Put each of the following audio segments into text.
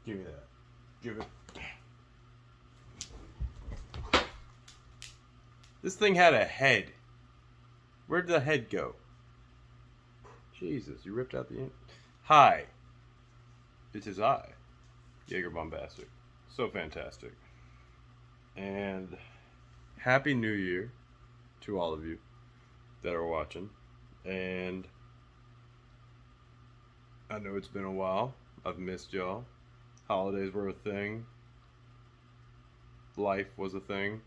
Give me that. Give it. This thing had a head. Where'd the head go? Jesus, you ripped out the end. Hi. It is I, Yeager Bombastic. So fantastic. And Happy New Year to all of you that are watching. And I know it's been a while. I've missed y'all. Holidays were a thing. Life was a thing.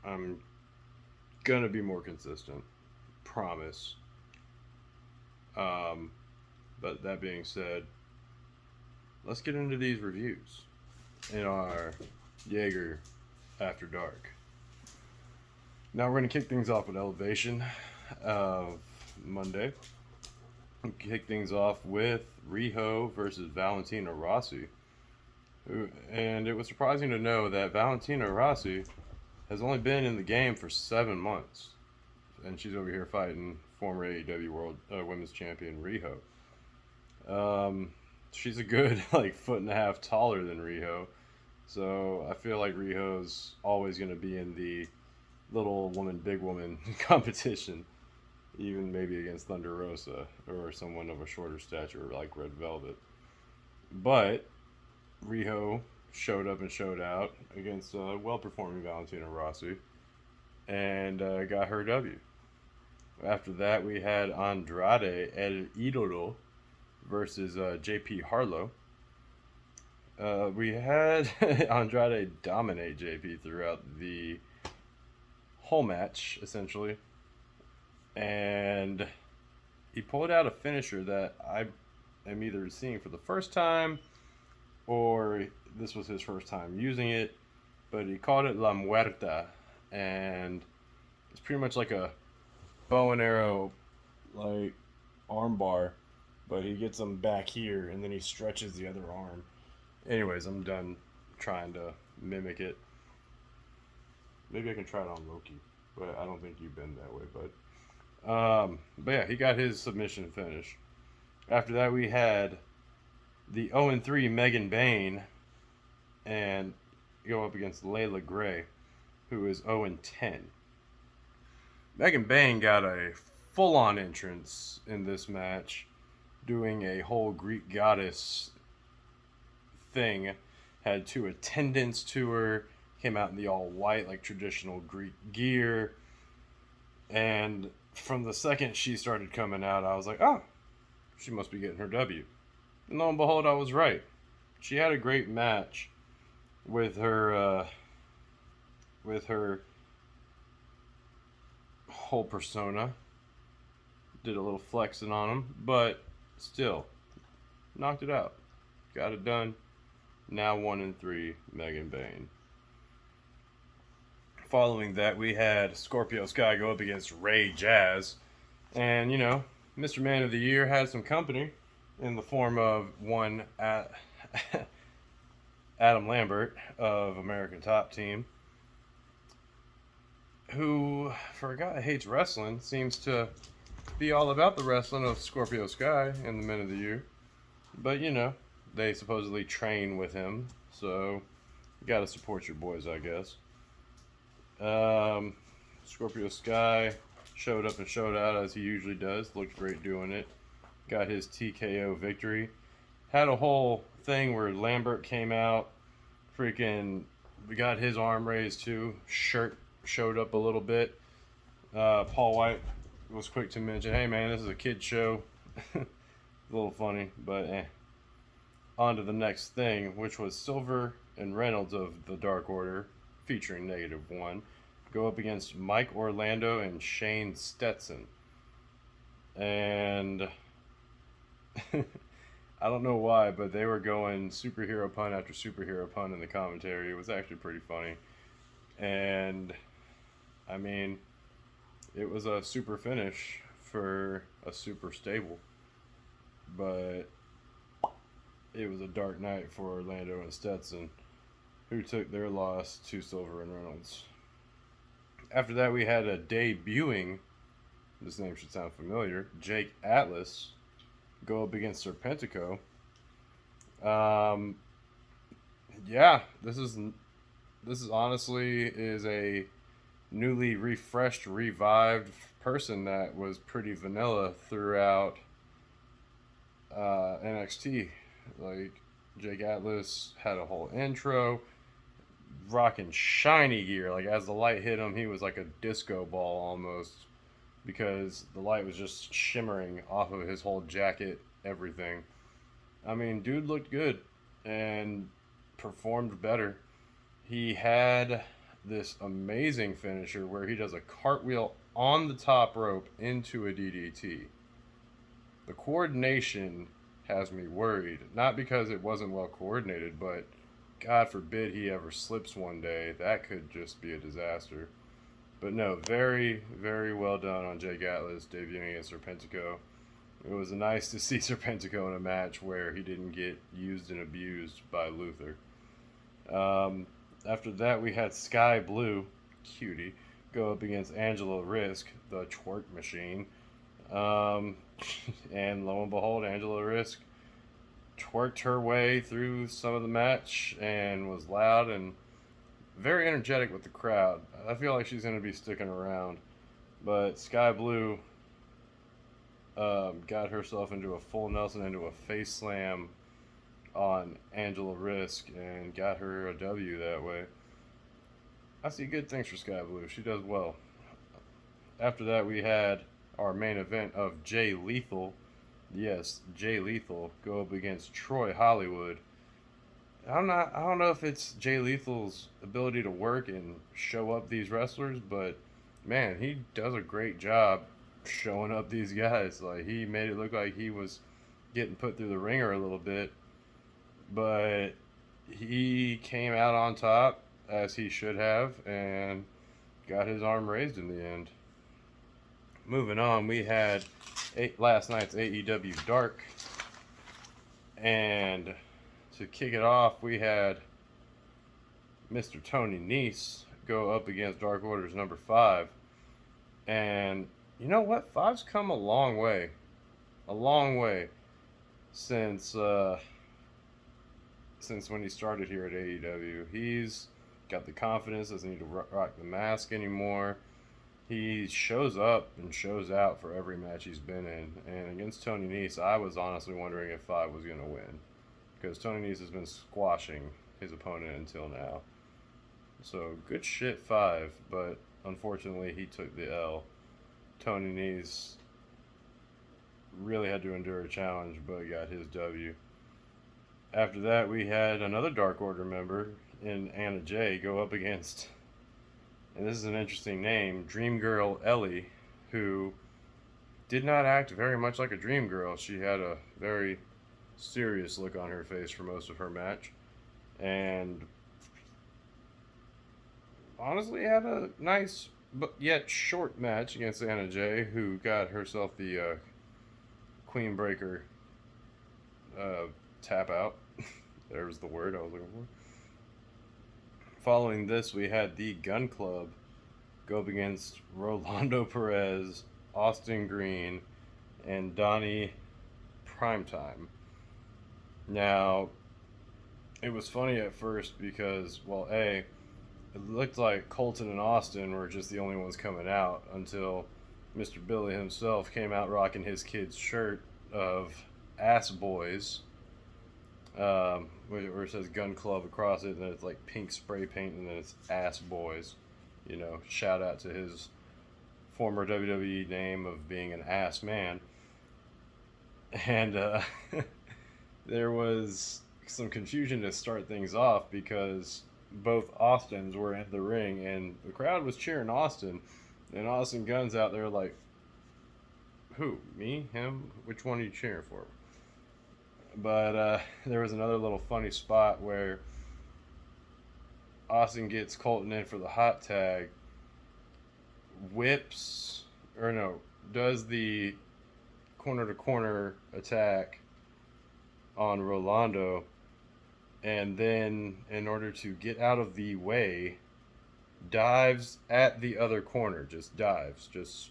I'm gonna be more consistent. Promise. But that being said, let's get into these reviews in our Yeager After Dark. Now we're going to kick things off with Elevation of Monday. Kick things off with Riho versus Valentina Rossi. And it was surprising to know that Valentina Rossi has only been in the game for 7 months. And she's over here fighting former AEW World Women's Champion Riho. She's a good like foot and a half taller than Riho. So I feel like Riho's always going to be in the little woman, big woman competition, even maybe against Thunder Rosa or someone of a shorter stature like Red Velvet. But Riho showed up and showed out against well-performing Valentina Rossi and got her W. After that, we had Andrade El Idolo versus JP Harlow. We had Andrade dominate JP throughout the whole match, essentially. And he pulled out a finisher that I am either seeing for the first time or this was his first time using it. But he called it La Muerta. And it's pretty much like a bow and arrow, like armbar. But he gets them back here and then he stretches the other arm. Anyways, I'm done trying to mimic it. Maybe I can try it on Loki, but I don't think you bend that way, but yeah, he got his submission finish. After that, we had the 0-3 Megan Bayne and go up against Layla Gray, who is 0-10. Megan Bayne got a full-on entrance in this match, doing a whole Greek goddess thing. Had 2 attendants to her, came out in the all white like traditional Greek gear, and from the second she started coming out, I was like, oh, she must be getting her W. And lo and behold, I was right. She had a great match with her whole persona. Did a little flexing on him, but still knocked it out. Got it done. Now 1-3 Megan Bayne. Following that, we had Scorpio Sky go up against Ray Jazz. And, you know, Mr. Man of the Year had some company in the form of one Adam Lambert of American Top Team, who, for a guy that hates wrestling, seems to be all about the wrestling of Scorpio Sky in the Men of the Year. But, you know, they supposedly train with him, so you gotta support your boys, I guess. Scorpio Sky showed up and showed out as he usually does. Looked great doing it. Got his TKO victory. Had a whole thing where Lambert came out. Freaking, we got his arm raised too. Shirt showed up a little bit. Paul White was quick to mention, hey man, this is a kid show. A little funny, but eh. On to the next thing, which was Silver and Reynolds of the Dark Order, featuring -1, go up against Mike Orlando and Shane Stetson. And I don't know why, but they were going superhero pun after superhero pun in the commentary. It was actually pretty funny. And, I mean, it was a super finish for a super stable. But it was a dark night for Orlando and Stetson, who took their loss to Silver and Reynolds. After that, we had a debuting, this name should sound familiar, Jake Atlas, go up against Serpentico. Um, yeah, this is honestly is a newly refreshed, revived person that was pretty vanilla throughout NXT. Like Jake Atlas had a whole intro, rocking shiny gear. Like as the light hit him, he was like a disco ball almost because the light was just shimmering off of his whole jacket, everything. I mean, dude looked good and performed better. He had this amazing finisher where he does a cartwheel on the top rope into a DDT. The coordination has me worried. Not because it wasn't well coordinated, but God forbid he ever slips one day. That could just be a disaster. But no, very, very well done on Jake Atlas debuting as Serpentico. It was nice to see Serpentico in a match where he didn't get used and abused by Luther. After that, we had Sky Blue, cutie, go up against Angela Risk, the twerk machine. Um, and lo and behold, Angela Risk twerked her way through some of the match and was loud and very energetic with the crowd. I feel like she's going to be sticking around. But Sky Blue got herself into a full Nelson, into a face slam on Angela Risk, and got her a W that way. I see good things for Sky Blue. She does well. After that, we had our main event of Jay Lethal. Yes, Jay Lethal go up against Troy Hollywood. I don't know if it's Jay Lethal's ability to work and show up these wrestlers, but man, he does a great job showing up these guys. Like he made it look like he was getting put through the ringer a little bit, but he came out on top as he should have and got his arm raised in the end. Moving on, we had last night's AEW Dark, and to kick it off, we had Mr. Tony Nese go up against Dark Order's number 5. And you know what? Five's come a long way since when he started here at AEW. He's got the confidence, doesn't need to rock the mask anymore. He shows up and shows out for every match he's been in. And against Tony Nese, I was honestly wondering if Five was going to win, because Tony Nese has been squashing his opponent until now. So good shit, Five, but unfortunately he took the L. Tony Nese really had to endure a challenge, but got his W. After that, we had another Dark Order member in Anna Jay go up against, and this is an interesting name, Dream Girl Ellie, who did not act very much like a Dream Girl. She had a very serious look on her face for most of her match, and honestly had a nice but yet short match against Anna Jay, who got herself the Queen Breaker tap out. There's the word I was looking for. Following this, we had the Gun Club go up against Rolando Perez, Austin Green, and Donnie Primetime. Now, it was funny at first because, well, it looked like Colton and Austin were just the only ones coming out until Mr. Billy himself came out rocking his kid's shirt of Ass Boys, where it says Gun Club across it, and then it's like pink spray paint, and then it's Ass Boys. You know, shout out to his former WWE name of being an ass man. And there was some confusion to start things off because both Austins were in the ring, and the crowd was cheering Austin, and Austin Gunn's out there like, who? Me? Him? Which one are you cheering for? But there was another little funny spot where Austin gets Colton in for the hot tag, does the corner to corner attack on Rolando, and then in order to get out of the way, dives at the other corner. Just dives, just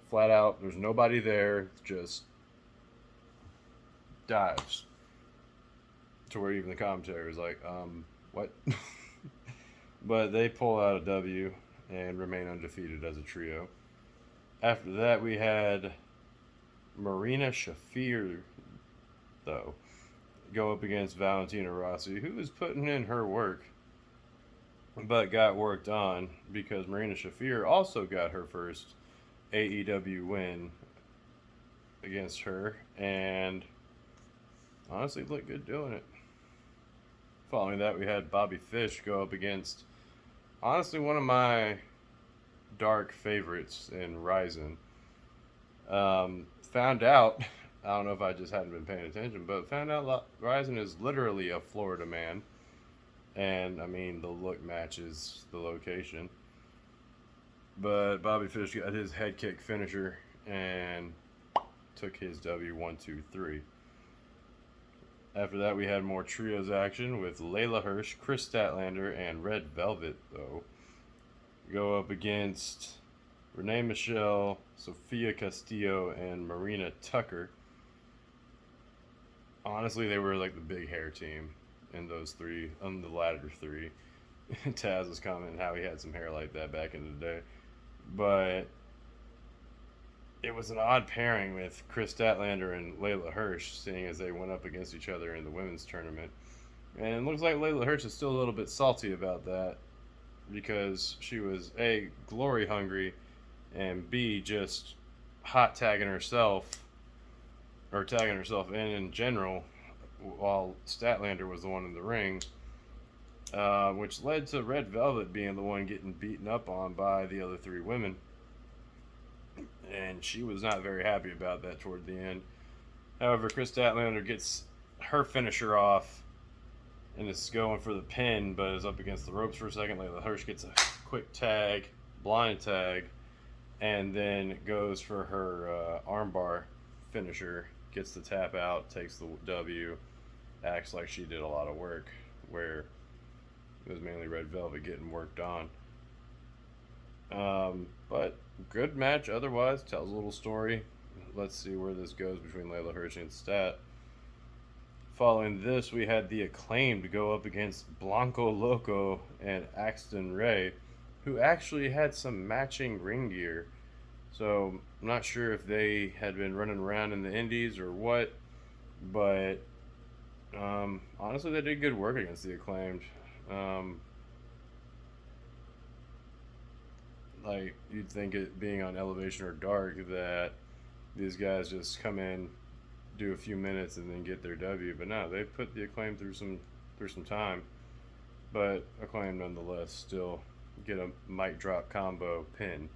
flat out. There's nobody there, just dives. to where even the commentary was like, what? But they pull out a W and remain undefeated as a trio. After that, we had Marina Shafir, though, go up against Valentina Rossi, who was putting in her work, but got worked on because Marina Shafir also got her first AEW win against her, and honestly looked good doing it. Following that, we had Bobby Fish go up against, honestly, one of my dark favorites in Ryzen. Found out, I don't know if I just hadn't been paying attention, but found out Ryzen is literally a Florida man. And, I mean, the look matches the location. But Bobby Fish got his head kick finisher and took his W1-2-3. After that, we had more trios action with Layla Hirsch, Chris Statlander, and Red Velvet, though, go up against Renee Michelle, Sophia Castillo, and Marina Tucker. Honestly, they were like the big hair team in those three, on the latter three. Taz was commenting how he had some hair like that back in the day. But it was an odd pairing with Chris Statlander and Layla Hirsch, seeing as they went up against each other in the women's tournament. And it looks like Layla Hirsch is still a little bit salty about that because she was A, glory hungry, and B, just hot tagging herself, or tagging herself in general, while Statlander was the one in the ring, which led to Red Velvet being the one getting beaten up on by the other three women. And she was not very happy about that toward the end. However, Chris Statlander gets her finisher off and is going for the pin, but is up against the ropes for a second. Layla Hirsch gets a quick tag, blind tag, and then goes for her armbar finisher, gets the tap out, takes the W, acts like she did a lot of work, where it was mainly Red Velvet getting worked on. But good match otherwise, tells a little story. Let's see where this goes between Layla Hirsch and Stat. Following this, we had the Acclaimed go up against Blanco Loco and Axton Ray, who actually had some matching ring gear. So I'm not sure if they had been running around in the indies or what, but honestly, they did good work against the Acclaimed. Like, you'd think it being on Elevation or Dark that these guys just come in, do a few minutes, and then get their W. But no, they put the Acclaim through some time. But Acclaim nonetheless still get a mic drop combo pin.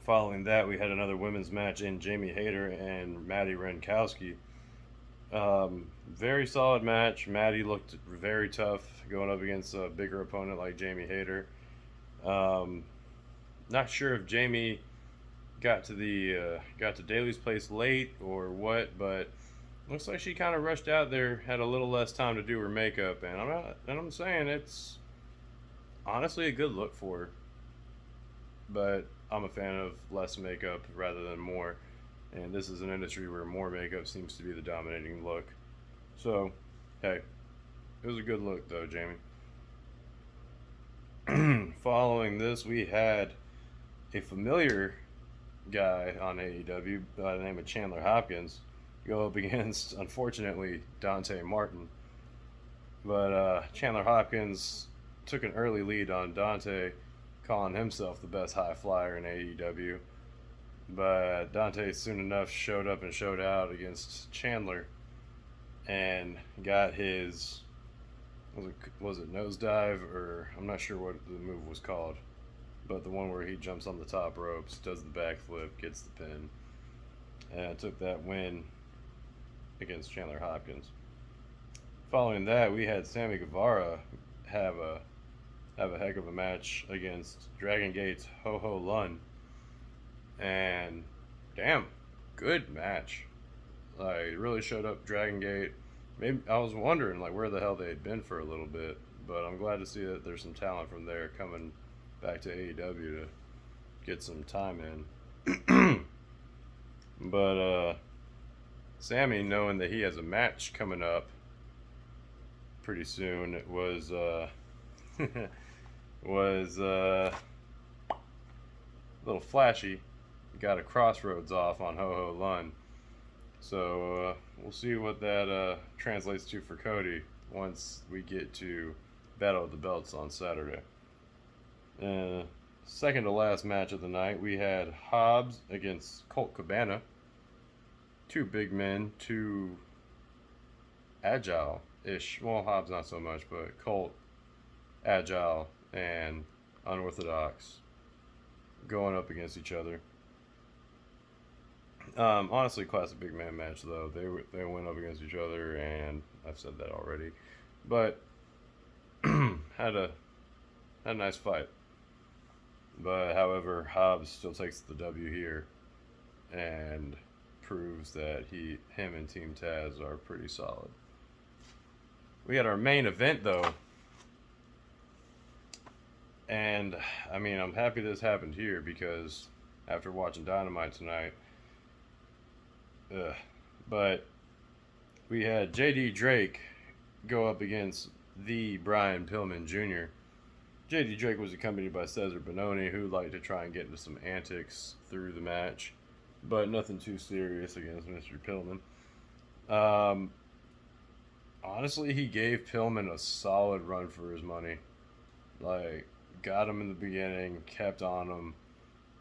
Following that, we had another women's match in Jamie Hayter and Maddie Renkowski. Very solid match. Maddie looked very tough going up against a bigger opponent like Jamie Hayter. Not sure if Jamie got to Daly's place late or what, but looks like she kind of rushed out there, had a little less time to do her makeup, and I'm saying it's honestly a good look for her. But I'm a fan of less makeup rather than more, and this is an industry where more makeup seems to be the dominating look. So, hey, it was a good look though, Jamie. Following this, we had a familiar guy on AEW by the name of Chandler Hopkins go up against, unfortunately, Dante Martin. But Chandler Hopkins took an early lead on Dante, calling himself the best high flyer in AEW. But Dante soon enough showed up and showed out against Chandler and got his, was it nosedive, or I'm not sure what the move was called, but the one where he jumps on the top ropes, does the backflip, gets the pin, and took that win against Chandler Hopkins. Following that, we had Sammy Guevara have a heck of a match against Dragon Gate's Ho Ho Lun, and damn, good match. Like, really showed up Dragon Gate. Maybe I was wondering like where the hell they had been for a little bit, but I'm glad to see that there's some talent from there coming back to AEW to get some time in. But Sammy, knowing that he has a match coming up pretty soon, it was was a little flashy. Got a crossroads off on Ho Ho Lun. So we'll see what that translates to for Cody once we get to Battle of the Belts on Saturday. Second to last match of the night, we had Hobbs against Colt Cabana. Two big men, two agile-ish. Well, Hobbs not so much, but Colt agile and unorthodox going up against each other. Honestly, classic big man match though. They went up against each other, and I've said that already, but had a nice fight. But however, Hobbs still takes the W here, and proves that him and Team Taz are pretty solid. We had our main event though, and I mean I'm happy this happened here because after watching Dynamite tonight. But we had J.D. Drake go up against the Brian Pillman Jr. J.D. Drake was accompanied by Cesar Bononi, who liked to try and get into some antics through the match, but nothing too serious against Mr. Pillman. Honestly, he gave Pillman a solid run for his money. Like, got him in the beginning, kept on him.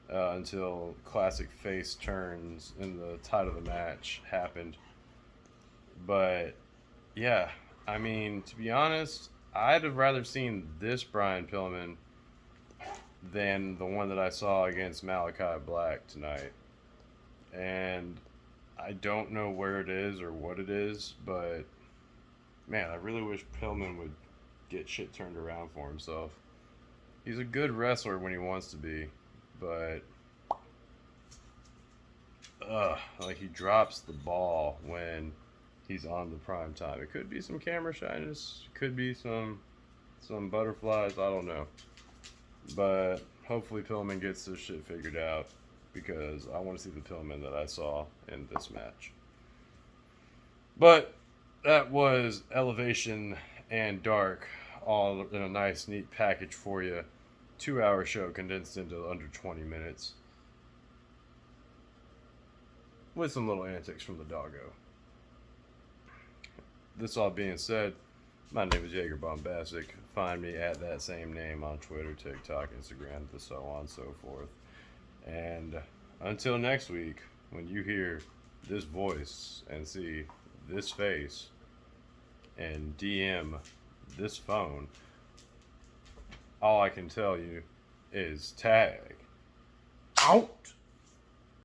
Until classic face turns in the title of the match happened. But yeah, I mean, to be honest, I'd have rather seen this Brian Pillman than the one that I saw against Malachi Black tonight. And I don't know where it is or what it is, but man, I really wish Pillman would get shit turned around for himself. He's a good wrestler when he wants to be. But like he drops the ball when he's on the prime time. It could be some camera shyness, could be some butterflies, I don't know. But hopefully Pillman gets this shit figured out because I want to see the Pillman that I saw in this match. But that was Elevation and Dark all in a nice neat package for you. 2-hour show condensed into under 20 minutes. With some little antics from the doggo. This all being said, my name is Yeager Bombastic. Find me at that same name on Twitter, TikTok, Instagram, and so on and so forth. And until next week, when you hear this voice and see this face and DM this phone, all I can tell you is tag out.